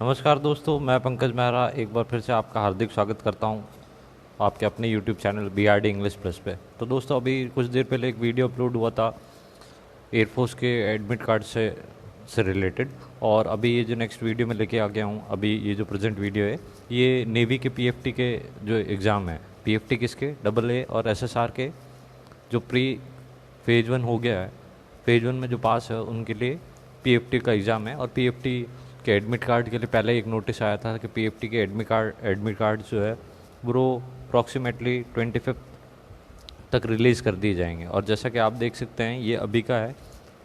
नमस्कार दोस्तों, मैं पंकज मेहरा एक बार फिर से आपका हार्दिक स्वागत करता हूं आपके अपने YouTube channel BRD English plus पे। तो दोस्तों, अभी कुछ देर पहले एक वीडियो अपलोड हुआ था एयरफोर्स के एडमिट कार्ड से रिलेटेड। और अभी ये जो नेक्स्ट वीडियो में लेके आ गया हूँ, अभी ये जो प्रेजेंट वीडियो है ये नेवी के PFT के जो एग्ज़ाम है, PFT किसके AA और SSR के जो प्री फेज 1 हो गया है, फेज 1 में जो पास है उनके लिए PFT का एग्ज़ाम है। और PFT के एडमिट कार्ड के लिए पहले एक नोटिस आया था कि PFT के एडमिट कार्ड जो है वो अप्रॉक्सीमेटली 25 तक रिलीज़ कर दिए जाएंगे। और जैसा कि आप देख सकते हैं ये अभी का है,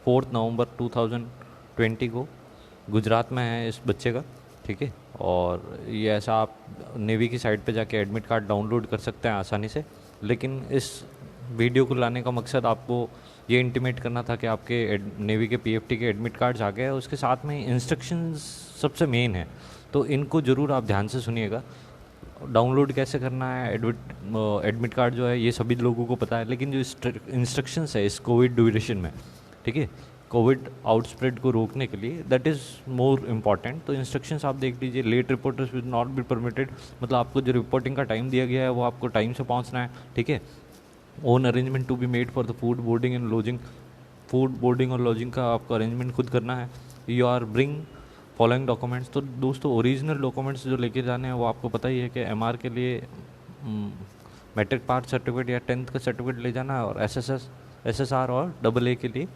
4 नवंबर 2020 को गुजरात में है इस बच्चे का, ठीक है। और ये ऐसा आप नेवी की साइट पे जाके एडमिट कार्ड डाउनलोड कर सकते हैं आसानी से। लेकिन इस वीडियो को लाने का मकसद आपको ये इंटीमेट करना था कि आपके नेवी के PFT के एडमिट कार्ड्स आ गए हैं, उसके साथ में इंस्ट्रक्शंस सबसे मेन है, तो इनको ज़रूर आप ध्यान से सुनिएगा। डाउनलोड कैसे करना है एडमिट कार्ड जो है ये सभी लोगों को पता है, लेकिन जो इंस्ट्रक्शंस है इस कोविड ड्यूरेशन में, ठीक है, कोविड आउटस्प्रेड को रोकने के लिए, दैट इज़ मोर इम्पॉर्टेंट। तो इंस्ट्रक्शंस आप देख लीजिए। Late reporters will not be permitted, मतलब आपको जो रिपोर्टिंग का टाइम दिया गया है वो आपको टाइम से पहुंचना है, ठीक है। Own arrangement to be made for the food boarding and lodging, food boarding और लॉजिंग का आपको अरेंजमेंट खुद करना है। You are bring following documents. तो दोस्तों, ओरिजिनल डॉक्यूमेंट्स जो लेके जाने हैं वो आपको पता ही है कि MR के लिए मैट्रिक पास सर्टिफिकेट या 10th का सर्टिफिकेट ले जाना है, और SSR और AA के लिए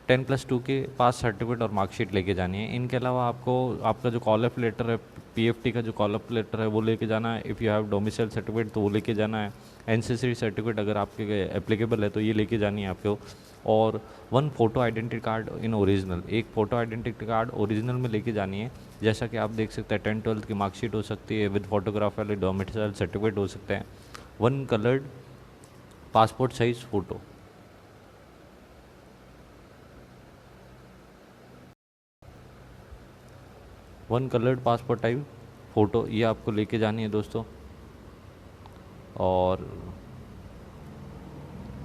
10+2 के पास सर्टिफिकेट और मार्कशीट लेके जानी है। इनके अलावा आपको आपका जो कॉल अप लेटर है, PFT का जो कॉल अप लेटर है वो लेके जाना है। If you have domicile certificate तो वो लेके जाना है। NCC सर्टिफिकेट अगर आपके एप्लीकेबल है तो ये लेके जानी है आपको। और 1 photo identity card in original, एक फ़ोटो आइडेंटिटी कार्ड ओरिजिनल में लेके जानी है। जैसा कि आप देख सकते हैं 10th-12th की मार्कशीट हो सकती है, विद फोटोग्राफ वाले डोमिसाइल सर्टिफिकेट हो सकते हैं। 1 coloured passport size photo, 1 coloured passport type photo ये आपको लेके जानी है दोस्तों। और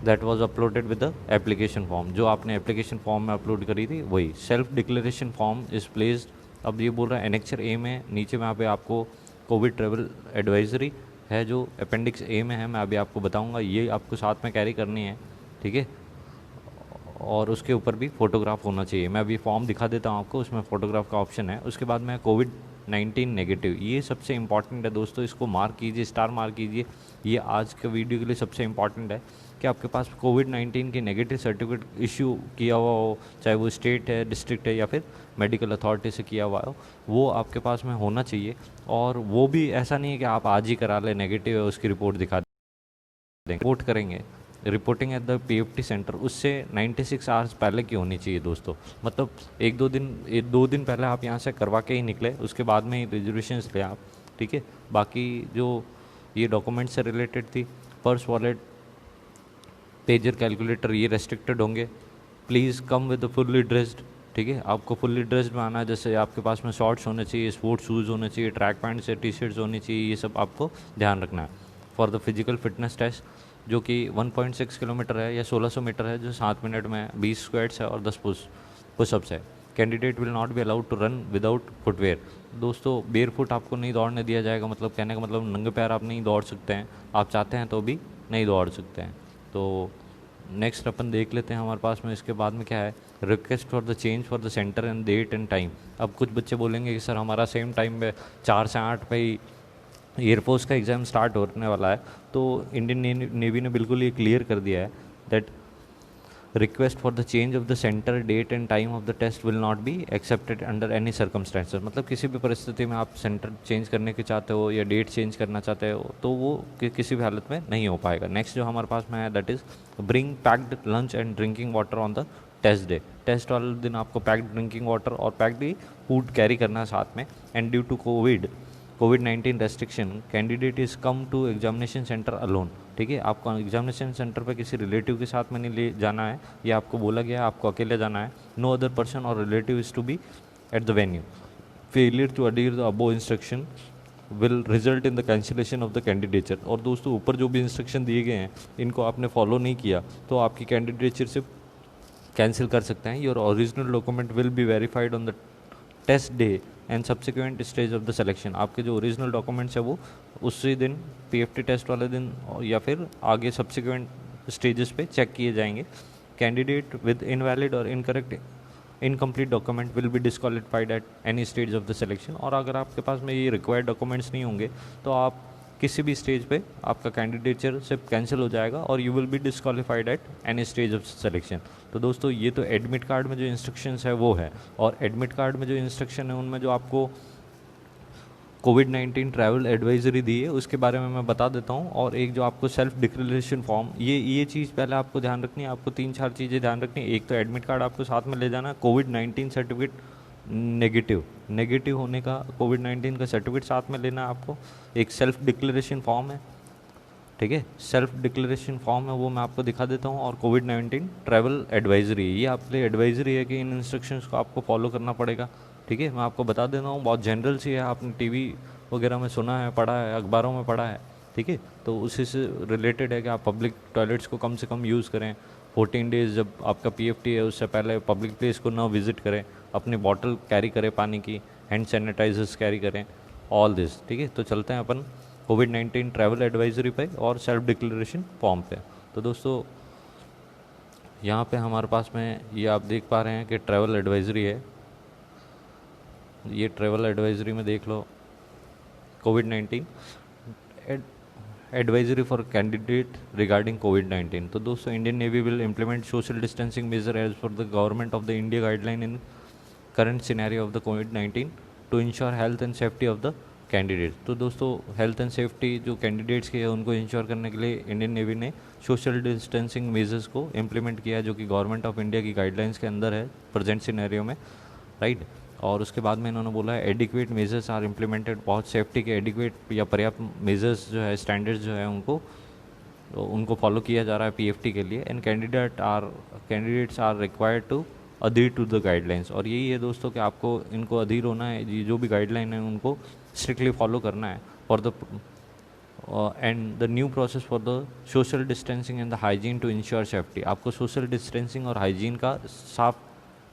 that was uploaded with the application form, जो आपने एप्लीकेशन फॉर्म में अपलोड करी थी वही। Self declaration form is placed, अब ये बोल रहा है एनेक्चर A में, नीचे में यहाँ पे आपको कोविड ट्रेवल एडवाइजरी है जो अपेंडिक्स A में है, मैं अभी आपको बताऊँगा, ये आपको साथ में कैरी करनी है, ठीक है। और उसके ऊपर भी फ़ोटोग्राफ होना चाहिए। मैं अभी फॉर्म दिखा देता हूँ आपको, उसमें फ़ोटोग्राफ का ऑप्शन है। उसके बाद में COVID-19 नेगेटिव, ये सबसे इंपॉर्टेंट है दोस्तों, इसको मार्क कीजिए, स्टार मार्क कीजिए। ये आज के वीडियो के लिए सबसे इंपॉर्टेंट है कि आपके पास COVID-19 की नेगेटिव सर्टिफिकेट इशू किया हुआ हो, चाहे वो स्टेट है, डिस्ट्रिक्ट है या फिर मेडिकल अथॉरिटी से किया हुआ हो, वो आपके पास में होना चाहिए। और वो भी ऐसा नहीं है कि आप आज ही करा लें, नेगेटिव है उसकी रिपोर्ट दिखा दें, रिपोर्ट करेंगे। Reporting at the PFT centre उससे 96 आवर्स पहले की होनी चाहिए दोस्तों। मतलब 1-2 दिन पहले आप यहाँ से करवा के ही निकले, उसके बाद में ही रिजर्वेशन ले आप, ठीक है। बाकी जो ये डॉक्यूमेंट से रिलेटेड थी, पर्स, वॉलेट, पेजर, कैलकुलेटर, ये रेस्ट्रिक्टेड होंगे। Please come with fully dressed, ठीक है, आपको फुल्ली ड्रेस्ड में आना है। जैसे आपके पास में शॉर्ट्स होने चाहिए, स्पोर्ट्स शूज़ होने चाहिए, ट्रैक पैंट्स या T-शर्ट्स होनी चाहिए, ये सब आपको ध्यान रखना है। For the physical fitness test जो कि 1.6 किलोमीटर है या 1600 मीटर है, जो 7 मिनट में 20 स्क्वाट्स है और 10 पुशअप्स है। Candidate will not be allowed to run without footwear. दोस्तों, बेयर फुट आपको नहीं दौड़ने दिया जाएगा, मतलब कहने का मतलब नंगे पैर आप नहीं दौड़ सकते हैं, आप चाहते हैं तो भी नहीं दौड़ सकते हैं। तो नेक्स्ट अपन देख लेते हैं हमारे पास में इसके बाद में क्या है। Request for the change for the centre and date and time. अब कुछ बच्चे बोलेंगे कि सर हमारा सेम टाइम में 4 से 8 पे ही एयरफोर्स का एग्ज़ाम स्टार्ट होने वाला है। तो इंडियन नेवी ने बिल्कुल ये क्लियर कर दिया है that request for the change of the centre, date and time of the test will not be accepted under any circumstances. मतलब किसी भी परिस्थिति में आप सेंटर चेंज करने के चाहते हो या डेट चेंज करना चाहते हो तो वो किसी भी हालत में नहीं हो पाएगा। नेक्स्ट जो हमारे पास में है that is bring packed lunch and drinking water on the test day. Test वाले दिन आपको पैक्ड ड्रिंकिंग वाटर और पैक्ड फूड कैरी करना है साथ में। And due to COVID-19 restriction, candidate is come to examination centre alone, ठीक है। आपको एग्जामिनेशन सेंटर पर किसी रिलेटिव के साथ में नहीं ले जाना है, ये आपको बोला गया है, आपको अकेले जाना है। नो अदर पर्सन और relative is to be at the venue. Failure to adhere the above instruction will result in the cancellation of the candidature. और दोस्तों, ऊपर जो भी इंस्ट्रक्शन दिए गए हैं इनको आपने फॉलो नहीं किया तो आपकी कैंडिडेचर से कैंसिल कर सकते हैं। Your original document will be verified on the test day and subsequent stage of the selection. आपके जो ओरिजिनल डॉक्यूमेंट्स है वो उसी दिन पीएफटी टेस्ट वाले दिन या फिर आगे सब्सिक्वेंट स्टेजेस पे चेक किए जाएंगे। कैंडिडेट विद इनवैलिड और incorrect incomplete document will B disqualified at any stage of the selection. और अगर आपके पास में ये रिक्वायर्ड डॉक्यूमेंट्स नहीं होंगे तो आप किसी भी स्टेज पे आपका कैंडिडेचर सिर्फ कैंसिल हो जाएगा और you will be disqualified at any stage of selection. तो दोस्तों ये तो एडमिट कार्ड में जो इंस्ट्रक्शंस है वो है, और एडमिट कार्ड में जो इंस्ट्रक्शन है उनमें जो आपको कोविड-19 ट्रैवल एडवाइजरी दी है उसके बारे में मैं बता देता हूँ। और एक जो आपको सेल्फ डिक्लेरेशन फॉर्म, ये चीज़ पहले आपको ध्यान रखनी है। आपको 3-4 चीज़ें ध्यान रखनी है। एक तो एडमिट कार्ड आपको साथ में ले जाना, कोविड-19 सर्टिफिकेट नेगेटिव होने का कोविड-19 का सर्टिफिकेट साथ में लेना है आपको। एक सेल्फ डिक्लेरेशन फॉर्म है, ठीक है, सेल्फ डिक्लेरेशन फॉर्म है वो मैं आपको दिखा देता हूँ। और कोविड-19 ट्रैवल एडवाइजरी, ये आपके लिए एडवाइजरी है कि इन इंस्ट्रक्शंस को आपको फॉलो करना पड़ेगा, ठीक है। मैं आपको बता देता हूँ, बहुत जनरल सी है, आपने टीवी वगैरह में सुना है, पढ़ा है, अखबारों में पढ़ा है, ठीक है। तो उसी से रिलेटेड है कि आप पब्लिक टॉयलेट्स को कम से कम यूज़ करें। 14 डेज़ जब आपका पीएफटी है उससे पहले पब्लिक प्लेस को ना विज़िट करें, अपनी बॉटल कैरी करें पानी की, हैंड सैनिटाइजर्स कैरी करें, ऑल दिस, ठीक है। तो चलते हैं अपन कोविड-19 ट्रैवल एडवाइजरी पे और सेल्फ डिक्लेरेशन फॉर्म पे। तो दोस्तों यहाँ पे हमारे पास में ये आप देख पा रहे हैं कि ट्रैवल एडवाइजरी है। ये ट्रैवल एडवाइजरी में देख लो, कोविड-19 एडवाइजरी फॉर कैंडिडेट रिगार्डिंग कोविड-19। तो दोस्तों Indian navy will implement social distancing measure as per the government of the India guideline in current scenario of the कोविड-19 to ensure health and safety of the candidate. तो दोस्तों health and safety जो candidates की है उनको ensure करने के लिए इंडियन नेवी ने सोशल डिस्टेंसिंग मेजर्स को इम्प्लीमेंट किया, जो कि गवर्नमेंट ऑफ इंडिया की गाइडलाइंस के अंदर है प्रेजेंट सिनेरियो में, राइट। और उसके बाद में इन्होंने बोला है एडिक्वेट मेजर्स आर इम्प्लीमेंटेड, बहुत सेफ्टी के एडिक्वेट या पर्याप्त मेजर्स जो है, स्टैंडर्ड्स जो है उनको फॉलो किया जा रहा है पीएफटी के लिए। And candidates are required to adhere to the guidelines. और यही है दोस्तों कि आपको इनको अधीर होना है, ये जो भी गाइडलाइन है उनको स्ट्रिक्टली फॉलो करना है for the and the new process for the social distancing and the hygiene to ensure safety. आपको सोशल डिस्टेंसिंग और हाइजीन का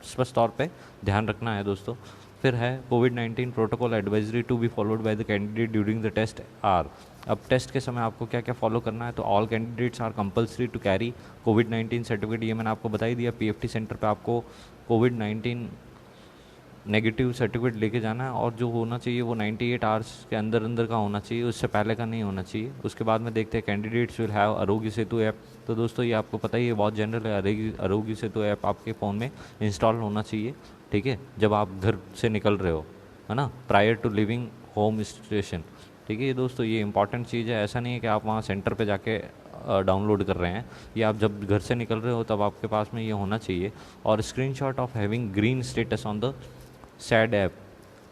स्पष्ट तौर पे ध्यान रखना है दोस्तों। फिर है कोविड-19 protocol advisory to be followed by the candidate during the test are. अब टेस्ट के समय आपको क्या क्या फॉलो करना है, तो all candidates are compulsory to carry कोविड-19 सर्टिफिकेट। ये मैंने आपको बता ही दिया, पीएफटी सेंटर पे आपको कोविड-19 नेगेटिव सर्टिफिकेट लेके जाना है, और जो होना चाहिए वो 98 आवर्स के अंदर का होना चाहिए, उससे पहले का नहीं होना चाहिए। उसके बाद में देखते हैं candidates will have Aarogya Setu app. तो दोस्तों ये आपको पता ही है, बहुत जनरल है, आरोग्य सेतु ऐप आपके फ़ोन में इंस्टॉल होना चाहिए, ठीक है, जब आप घर से निकल रहे हो, है ना, prior to living home station, ठीक है। ये दोस्तों ये इंपॉर्टेंट चीज़ है, ऐसा नहीं है कि आप वहाँ सेंटर पे जाके डाउनलोड कर रहे हैं, ये आप जब घर से निकल रहे हो तब आपके पास में ये होना चाहिए। और screenshot of having green status on the said app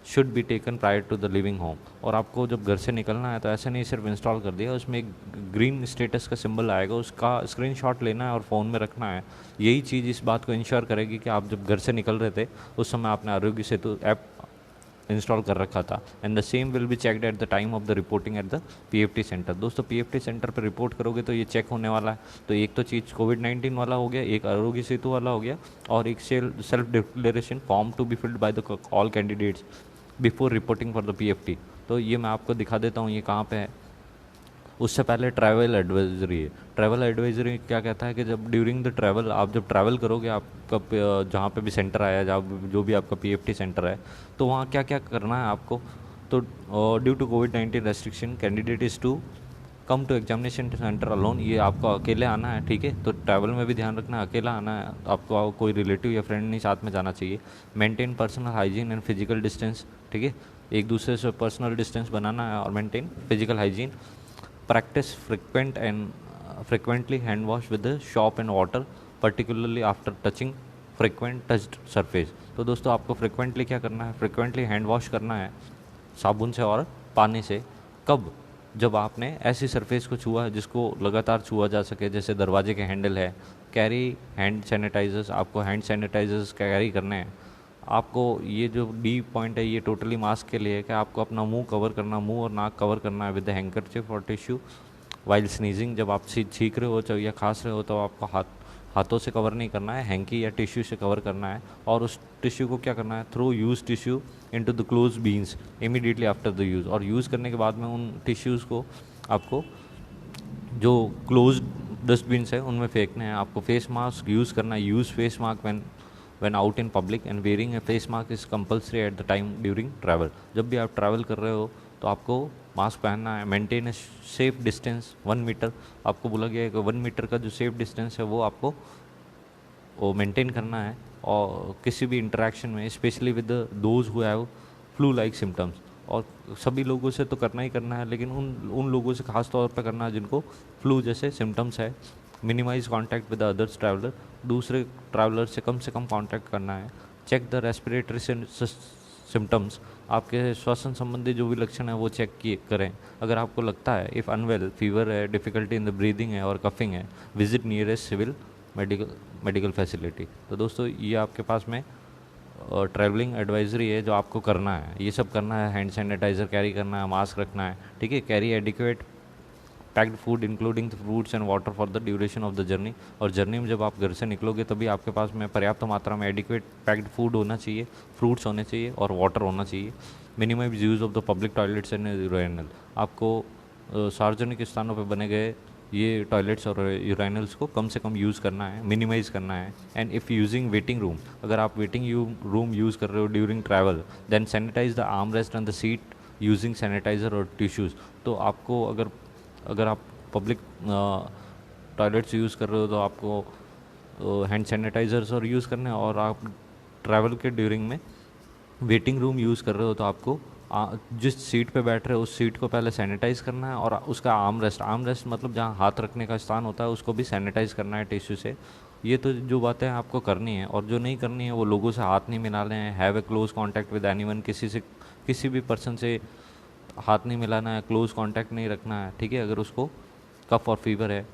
should be taken prior to the living home. और आपको जब घर से निकलना है तो ऐसे नहीं सिर्फ इंस्टॉल कर दिया, उसमें एक ग्रीन स्टेटस का सिंबल आएगा, उसका स्क्रीनशॉट लेना है और फ़ोन में रखना है। यही चीज़ इस बात को इंश्योर करेगी कि आप जब घर से निकल रहे थे उस समय आपने आरोग्य सेतु ऐप इंस्टॉल कर रखा था। And the same will be checked at the time of the reporting at the PFT centre. दोस्तों पीएफटी सेंटर पर रिपोर्ट करोगे तो ये चेक होने वाला है। तो एक तो चीज़ कोविड-19 वाला हो गया, एक आरोग्य सेतु वाला हो गया, और एक self declaration form to be filled by the all candidates before reporting for the PFT. तो ये मैं आपको दिखा देता हूँ ये कहाँ पे है। उससे पहले ट्रैवल एडवाइजरी है। ट्रैवल एडवाइजरी क्या कहता है कि जब ड्यूरिंग द ट्रैवल आप जब ट्रैवल करोगे, आपका जहाँ पे भी सेंटर आया, जहाँ जो भी आपका पीएफटी सेंटर है, तो वहाँ क्या क्या करना है आपको। तो ड्यू टू कोविड-19 restriction candidate is to come to examination centre alone. ये आपको अकेले आना है, ठीक है। तो ट्रैवल में भी ध्यान रखना है, अकेला आना है आपको, कोई रिलेटिव या फ्रेंड नहीं साथ में जाना चाहिए। Maintain personal hygiene and physical distance, ठीक है, एक दूसरे से पर्सनल डिस्टेंस बनाना है और maintain physical hygiene. Practice frequently hand wash with the soap and water particularly after touching frequent touched surface। तो दोस्तों आपको frequently क्या करना है, frequently hand wash करना है साबुन से और पानी से। कब, जब आपने ऐसी सरफेस को छुआ जिसको लगातार छुआ जा सके, जैसे दरवाजे के हैंडल है। कैरी हैंड सैनिटाइजर्स, आपको हैंड सैनिटाइजर्स कैरी करने हैं। आपको ये जो डी पॉइंट है ये टोटली मास्क के लिए है कि आपको अपना मुंह कवर करना, मुंह और नाक कवर करना है विद द हैंकरचिफ और टिश्यू। वाइल स्नीजिंग, जब आप छींक रहे हो या खांस रहे हो तो आपको हाथों से कवर नहीं करना है, हैंकी या टिश्यू से कवर करना है। और उस टिश्यू को क्या करना है, throw use tissue into the close bins immediately after the use. और यूज़ करने के बाद में उन टिश्यूज़ को आपको जो क्लोज डस्टबिन है उनमें फेंकने हैं। आपको फेस मास्क यूज़ करना है, use face mask when out in public and wearing a face mask is compulsory at the time during travel। जब भी आप ट्रैवल कर रहे हो तो आपको मास्क पहनना है। Maintain a safe distance 1 metre, आपको बोला गया है कि 1 मीटर का जो सेफ डिस्टेंस है वो आपको वो मेंटेन करना है। और किसी भी इंटरेक्शन में specially with those who have flu like symptoms, और सभी लोगों से तो करना ही करना है, लेकिन उन लोगों से खास तौर पर करना है जिनको फ्लू जैसे सिम्टम्स है। Minimise contact with others traveller, दूसरे ट्रैवलर से कम कॉन्टैक्ट करना है। चेक द रेस्पिरेटरी सिम्टम्स, आपके श्वसन संबंधी जो भी लक्षण है वो चेक किए करें। अगर आपको लगता है इफ़ अनवेल, फीवर है, डिफ़िकल्टी इन द ब्रीदिंग है और कफिंग है, visit nearest civil medical facility. तो दोस्तों ये आपके पास में ट्रैवलिंग एडवाइजरी है जो आपको करना है। ये सब करना है, हैंड सैनिटाइज़र कैरी करना है, मास्क रखना है, ठीक है। Carry adequate packed food including the fruits and water for the duration of the journey. और जर्नी में जब आप घर से निकलोगे तभी आपके पास में पर्याप्त मात्रा में एडिक्वेट पैक्ड फूड होना चाहिए, फ्रूट्स होने चाहिए और वाटर होना चाहिए। Minimise use of the public toilets and urinal, आपको सार्वजनिक स्थानों पर बने गए ये टॉयलेट्स और यूरिनल्स को कम से कम यूज़ करना है, मिनिमाइज़ करना है। And if using waiting room, अगर आप वेटिंग रूम यूज़ कर रहे हो during travel, then sanitise the arm rest and the seat using sanitiser और टिश्यूज़। तो आपको अगर आप पब्लिक टॉयलेट्स यूज़ कर रहे हो तो आपको हैंड सैनिटाइज़र्स और यूज़ करने हैं। और आप ट्रैवल के ड्यूरिंग में वेटिंग रूम यूज़ कर रहे हो तो आपको जिस सीट पे बैठ रहे हो उस सीट को पहले सैनिटाइज़ करना है। और उसका आर्म रेस्ट मतलब जहाँ हाथ रखने का स्थान होता है उसको भी सैनिटाइज़ करना है टिश्यू से। ये तो जो बातें आपको करनी है। और जो नहीं करनी है वो लोगों से हाथ नहीं मिलाने हैं, have a close contact with anyone, किसी भी पर्सन से हाथ नहीं मिलाना है, क्लोज कॉन्टैक्ट नहीं रखना है, ठीक है। अगर उसको कफ और फीवर है,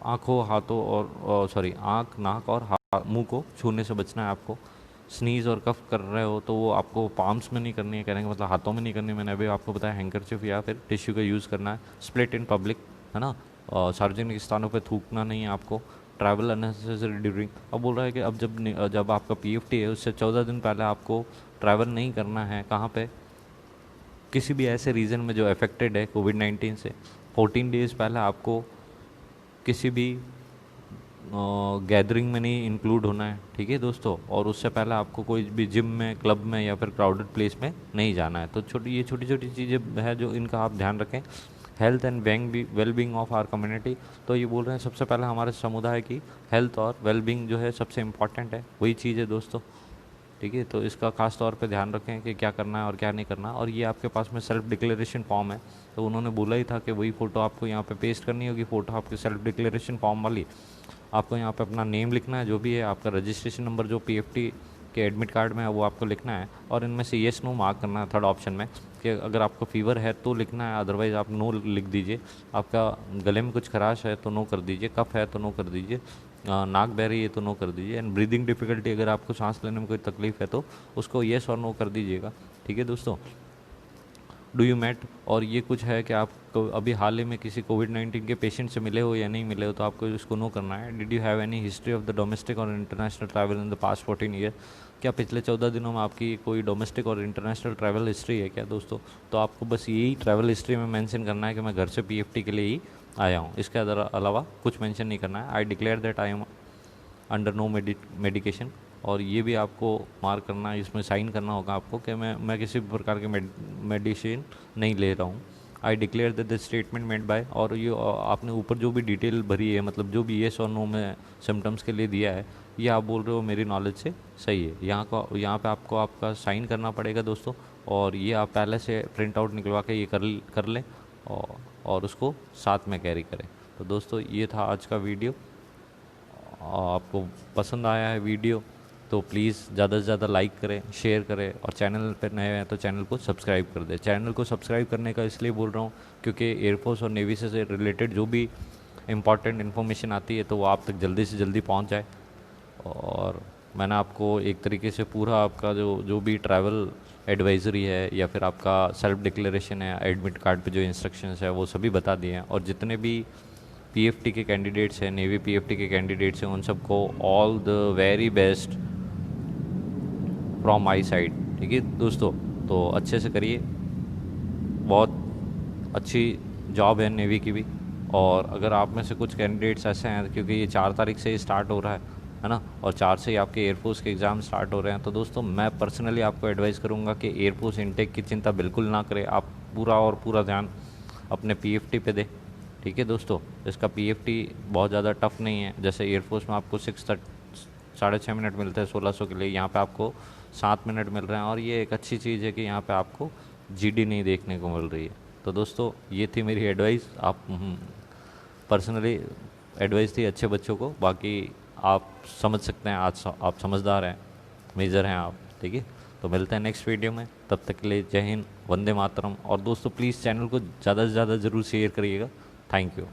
हाथों और आँख, नाक और मुंह को छूने से बचना है आपको। स्नीज़ और कफ कर रहे हो तो वो आपको पाम्स में नहीं करनी है, कहने का मतलब हाथों में नहीं करनी है। मैंने अभी आपको बताया हैंकरचिफ या फिर टिश्यू का यूज़ करना है। स्प्लिट इन पब्लिक, है ना, सार्वजनिक स्थानों पे थूकना नहीं है आपको। ट्रैवल अननेसेसरी ड्यूरिंग, अब बोल रहा है कि अब जब आपका PFT है उससे 14 दिन पहले आपको ट्रैवल नहीं करना है। कहाँ पे, किसी भी ऐसे रीजन में जो अफेक्टेड है कोविड-19 से, 14 डेज़ पहले आपको किसी भी गैदरिंग में नहीं इंक्लूड होना है, ठीक है दोस्तों। और उससे पहले आपको कोई भी जिम में, क्लब में या फिर क्राउडेड प्लेस में नहीं जाना है। तो ये छोटी छोटी चीज़ें हैं जो इनका आप ध्यान रखें। Health and well being of our community, तो ये बोल रहे हैं सबसे पहले हमारे समुदाय की हेल्थ और वेल बींग जो है सबसे इम्पॉर्टेंट है, वही चीज़ है दोस्तों, ठीक है। तो इसका खास तौर पे ध्यान रखें कि क्या करना है और क्या नहीं करना। और ये आपके पास में सेल्फ डिक्लेरेशन फॉर्म है, तो उन्होंने बोला ही था कि वही फ़ोटो आपको यहाँ पे पेस्ट करनी होगी, फ़ोटो आपकी सेल्फ डिक्लेरेशन फॉर्म वाली। आपको यहाँ पे अपना नेम लिखना है, जो भी है आपका रजिस्ट्रेशन नंबर जो PFT के एडमिट कार्ड में है वो आपको लिखना है। और इनमें से येस नो मार्क करना है थर्ड ऑप्शन में, कि अगर आपको फीवर है तो लिखना है, अदरवाइज़ आप नो लिख दीजिए। आपका गले में कुछ खराश है तो नो कर दीजिए, कफ है तो नो कर दीजिए, नाक बह रही है तो नो कर दीजिए। एंड ब्रीदिंग डिफ़िकल्टी, अगर आपको सांस लेने में कोई तकलीफ़ है तो उसको येस और नो कर दीजिएगा, ठीक है दोस्तों। डू यू मेट, और ये कुछ है कि आप अभी हाल ही में किसी कोविड-19 के पेशेंट से मिले हो या नहीं मिले हो, तो आपको इसको नो करना है। Did you have any history of the domestic और international travel in the past 14 year, क्या पिछले 14 दिनों में आपकी कोई डोमेस्टिक और इंटरनेशनल ट्रैवल हिस्ट्री है क्या दोस्तों। तो आपको बस यही ट्रैवल हिस्ट्री में मेंशन करना है कि मैं घर से PFT के लिए ही आया हूँ, इसके अलावा कुछ मेंशन नहीं करना है। I declare that I am under no medication, और ये भी आपको मार्क करना है, इसमें साइन करना होगा आपको कि मैं किसी भी प्रकार के मेडिसिन नहीं ले रहा हूँ। आई declare that the statement made by, और ये आपने ऊपर जो भी डिटेल भरी है, मतलब जो भी येस और नो में सिम्टम्स के लिए दिया है, ये आप बोल रहे हो मेरी नॉलेज से सही है। यहाँ पे आपको आपका साइन करना पड़ेगा दोस्तों, और ये आप पहले से प्रिंट आउट निकलवा के ये कर लें और उसको साथ में कैरी करें। तो दोस्तों ये था आज का वीडियो। आपको पसंद आया है वीडियो तो प्लीज़ ज़्यादा से ज़्यादा लाइक करें, शेयर करें, और चैनल पर नए हैं तो चैनल को सब्सक्राइब कर दें। चैनल को सब्सक्राइब करने का इसलिए बोल रहा हूँ क्योंकि एयरफोर्स और नेवी से रिलेटेड जो भी इम्पॉर्टेंट इन्फॉर्मेशन आती है तो वो आप तक जल्दी से जल्दी पहुँच जाए। और मैंने आपको एक तरीके से पूरा आपका जो भी ट्रैवल एडवाइज़री है या फिर आपका सेल्फ डिक्लेरेशन है, एडमिट कार्ड पे जो इंस्ट्रक्शंस है वो सभी बता दिए हैं। और जितने भी पीएफटी के कैंडिडेट्स हैं, नेवी पीएफटी के कैंडिडेट्स हैं, उन सबको all the very best from my side. ठीक है दोस्तों, तो अच्छे से करिए, बहुत अच्छी जॉब है नेवी की भी। और अगर आप में से कुछ कैंडिडेट्स ऐसे हैं, क्योंकि ये 4 तारीख से ही स्टार्ट हो रहा है ना, और 4 से ही आपके एयरफोर्स के एग्ज़ाम स्टार्ट हो रहे हैं, तो दोस्तों मैं पर्सनली आपको एडवाइस करूँगा कि एयरफोर्स इनटेक की चिंता बिल्कुल ना करें, आप पूरा और पूरा ध्यान अपने पीएफटी पे दें। ठीक है दोस्तों, इसका पीएफटी बहुत ज़्यादा टफ नहीं है। जैसे एयरफोर्स में आपको 6.5 मिनट मिलते हैं 1600 के लिए, यहाँ पे आपको 7 मिनट मिल रहे हैं। और ये एक अच्छी चीज़ है कि यहाँ पे आपको जीडी नहीं देखने को मिल रही है। तो दोस्तों ये थी मेरी एडवाइस, आप पर्सनली एडवाइस थी अच्छे बच्चों को। बाकी आप समझ सकते हैं, आज आप समझदार हैं, मेजर हैं आप। ठीक है, तो मिलते हैं नेक्स्ट वीडियो में, तब तक के लिए जय हिंद, वंदे मातरम। और दोस्तों प्लीज़ चैनल को ज़्यादा से ज़्यादा ज़रूर शेयर करिएगा। Thank you.